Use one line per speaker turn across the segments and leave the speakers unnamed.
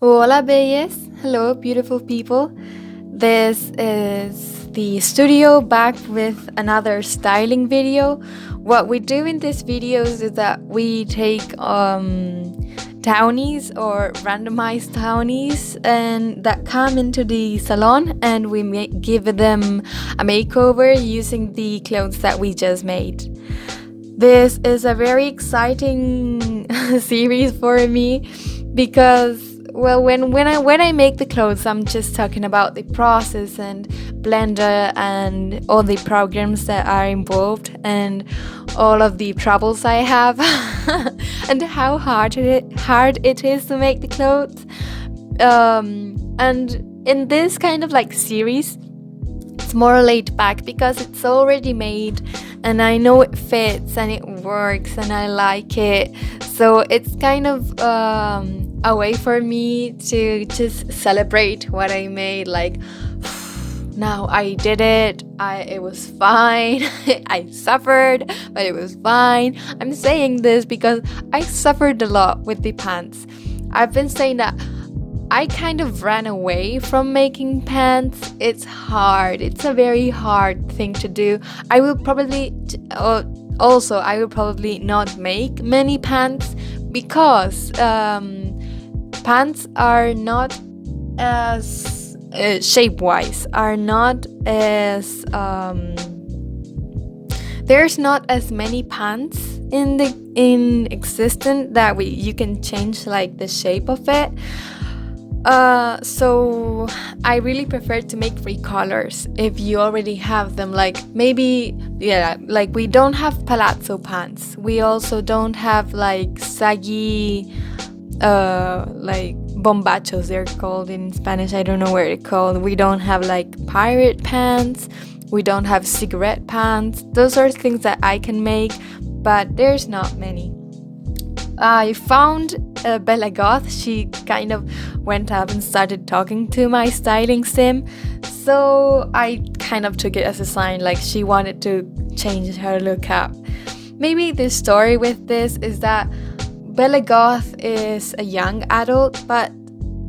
Hola, bellas. Hello, beautiful people. This is the studio back with another styling video. What we do in these videos is that we take townies or randomized townies and that come into the salon, and we give them a makeover using the clothes that we just made. This is a very exciting series for me because, well, when I make the clothes, I'm just talking about the process and blender and all the programs that are involved and all of the troubles I have and how hard it is to make the clothes. And in this kind of like series, it's more laid back because it's already made and I know it fits and it works and I like it. So it's kind of a way for me to just celebrate what I made. Like, now I did it. It was fine. I suffered, but it was fine. I'm saying this because I suffered a lot with the pants. I've been saying that I kind of ran away from making pants. It's hard. It's a very hard thing to do. I will probably not make many pants because pants are not as shape-wise are not as there's not as many pants in existence that you can change like the shape of it. So I really prefer to make free colors if you already have them. Like maybe, like we don't have palazzo pants. We also don't have like saggy, like bombachos they're called in Spanish. I don't know where they're called. We don't have like pirate pants. We don't have cigarette pants. Those are things that I can make, but there's not many. I found Bella Goth. She kind of went up and started talking to my styling sim, so I kind of took it as a sign like she wanted to change her look up. Maybe the story with this is that Bella Goth is a young adult, but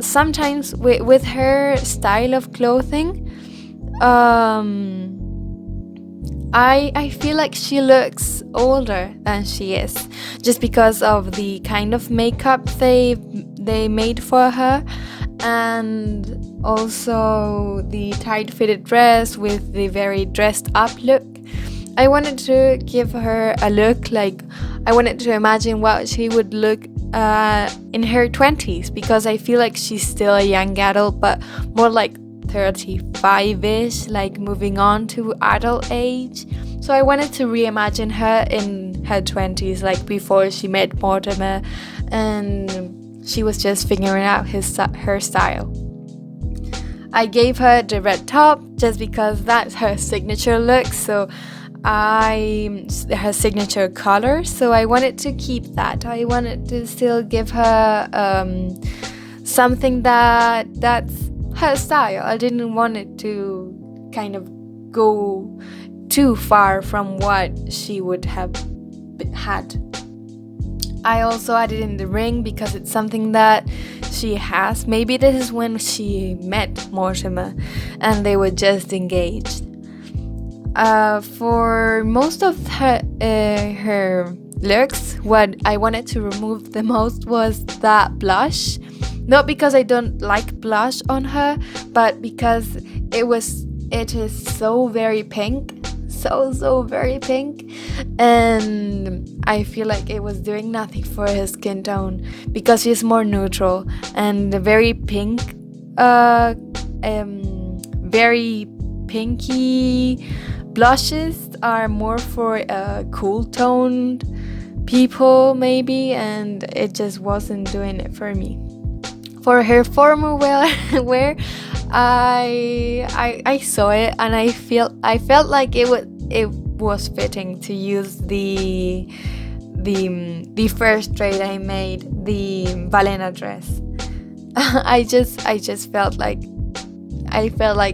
sometimes with her style of clothing, I feel like she looks older than she is, just because of the kind of makeup they made for her, and also the tight-fitted dress with the very dressed-up look. I wanted to give her a look like I wanted to imagine what she would look in her 20s, because I feel like she's still a young adult, but more like 35-ish, like moving on to adult age. So I wanted to reimagine her in her 20s, like before she met Mortimer and she was just figuring out her style. I gave her the red top just because that's her signature look, so her signature color, so I wanted to keep that. I wanted to still give her something that's her style. I didn't want it to kind of go too far from what she would have had. I also added in the ring because it's something that she has. Maybe this is when she met Mortimer and they were just engaged. For most of her looks, what I wanted to remove the most was that blush. Not because I don't like blush on her, but because it is so very pink. So very pink, and I feel like it was doing nothing for her skin tone because she's more neutral, and the very pink, very pinky blushes are more for cool toned people maybe, and it just wasn't doing it for me. For her formal wear, I saw it and I felt like it was fitting to use the first trade I made, the Valena dress. I just felt like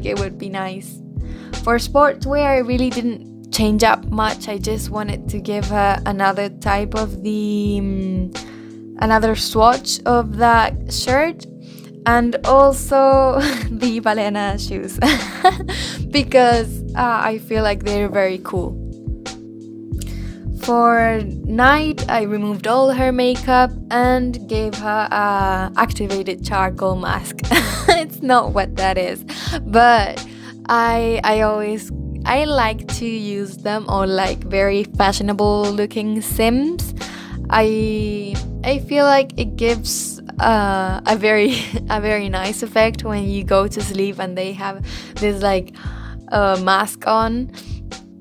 it would be nice. For sportswear, I really didn't change up much. I just wanted to give her another type of another swatch of that shirt, and also the balena shoes because I feel like they're very cool. For night, I removed all her makeup and gave her a activated charcoal mask. It's not what that is, but I like to use them on like very fashionable looking Sims. I feel like it gives a very a very nice effect when you go to sleep and they have this like mask on.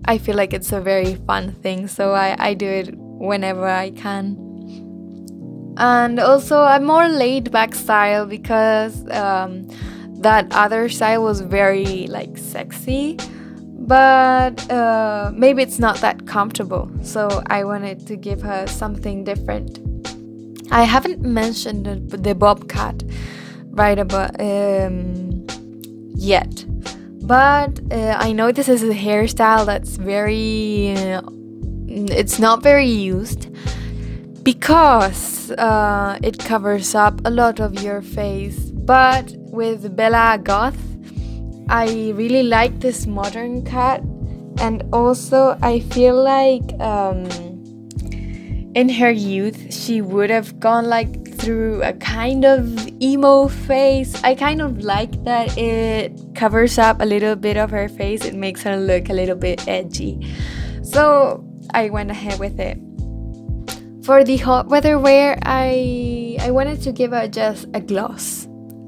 I feel like it's a very fun thing, so I do it whenever I can. And also a more laid back style because that other style was very like sexy, but maybe it's not that comfortable, so I wanted to give her something different. I haven't mentioned the bob cut right about yet, but I know this is a hairstyle that's very it's not very used because it covers up a lot of your face. But with Bella Goth, I really like this modern cut, and also I feel like in her youth she would have gone like through a kind of emo phase. I kind of like that it covers up a little bit of her face. It makes her look a little bit edgy, so I went ahead with it. For the hot weather wear, I wanted to give her just a gloss,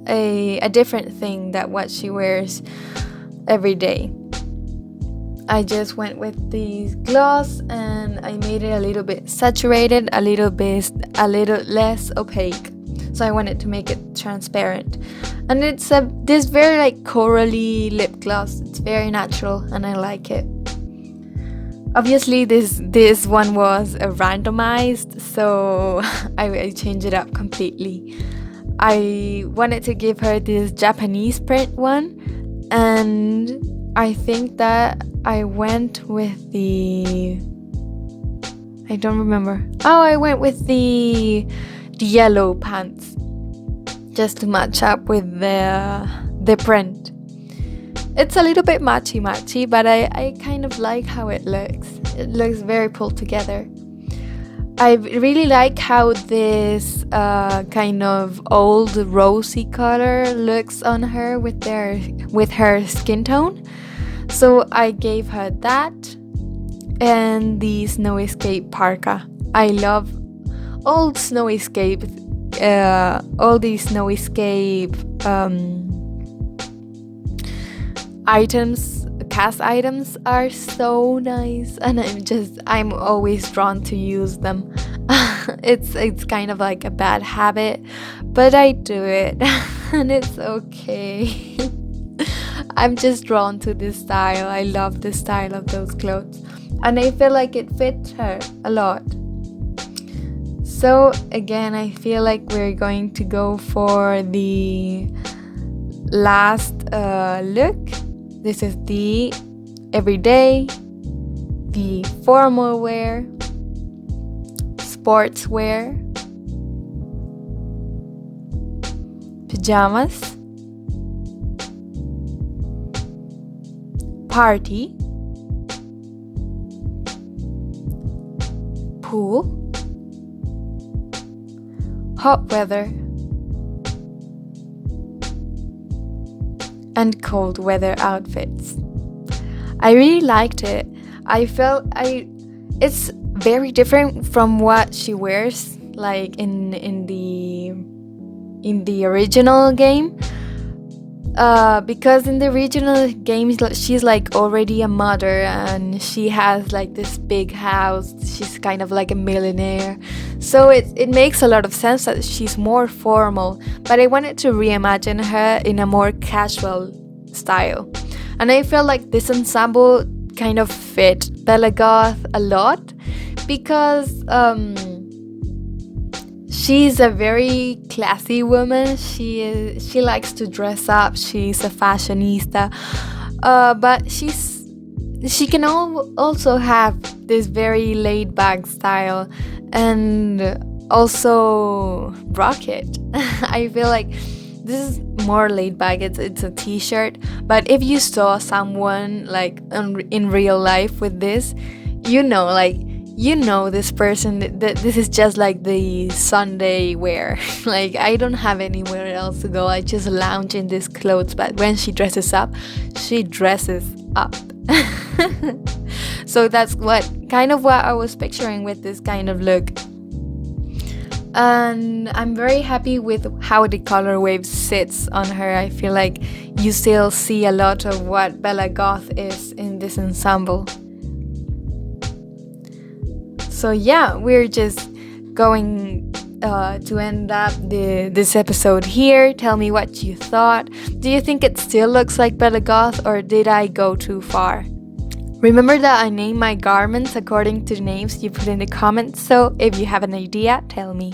a different thing than what she wears every day. I just went with the gloss and I made it a little bit saturated, a little less opaque. So I wanted to make it transparent. And it's this very like corally lip gloss. It's very natural and I like it. Obviously this one was randomized, so I changed it up completely. I wanted to give her this Japanese print one, and I think that I went with the... I don't remember. Oh, I went with the yellow pants just to match up with the print. It's a little bit matchy, but I kind of like how it looks. It looks very pulled together. I really like how this kind of old rosy color looks on her with her skin tone. So I gave her that and the Snow Escape parka. I love all these Snow Escape items, cast items are so nice, and I'm always drawn to use them. It's kind of like a bad habit, but I do it and it's okay. I'm just drawn to this style. I love the style of those clothes and I feel like it fits her a lot. So again, I feel like we're going to go for the last look. This is the everyday, the formal wear, sports wear, pajamas, party, pool, hot weather, and cold weather outfits. I really liked it. It's very different from what she wears like in the original game. Because in the original game she's like already a mother and she has like this big house. She's kind of like a millionaire, so it makes a lot of sense that she's more formal, but I wanted to reimagine her in a more casual style, and I feel like this ensemble kind of fit Bella Goth a lot because she's a very classy woman. She likes to dress up. She's a fashionista. But she can also have this very laid back style and also rock it. I feel like this is more laid back. It's a t-shirt, but if you saw someone like in real life with this, this person that this is just like the Sunday wear. Like, I don't have anywhere else to go, I just lounge in these clothes. But when she dresses up, she dresses up. So that's what I was picturing with this kind of look. And I'm very happy with how the color wave sits on her. I feel like you still see a lot of what Bella Goth is in this ensemble. So yeah, we're just going to end up this episode here. Tell me what you thought. Do you think it still looks like Bella Goth, or did I go too far? Remember that I name my garments according to the names you put in the comments, so if you have an idea, tell me.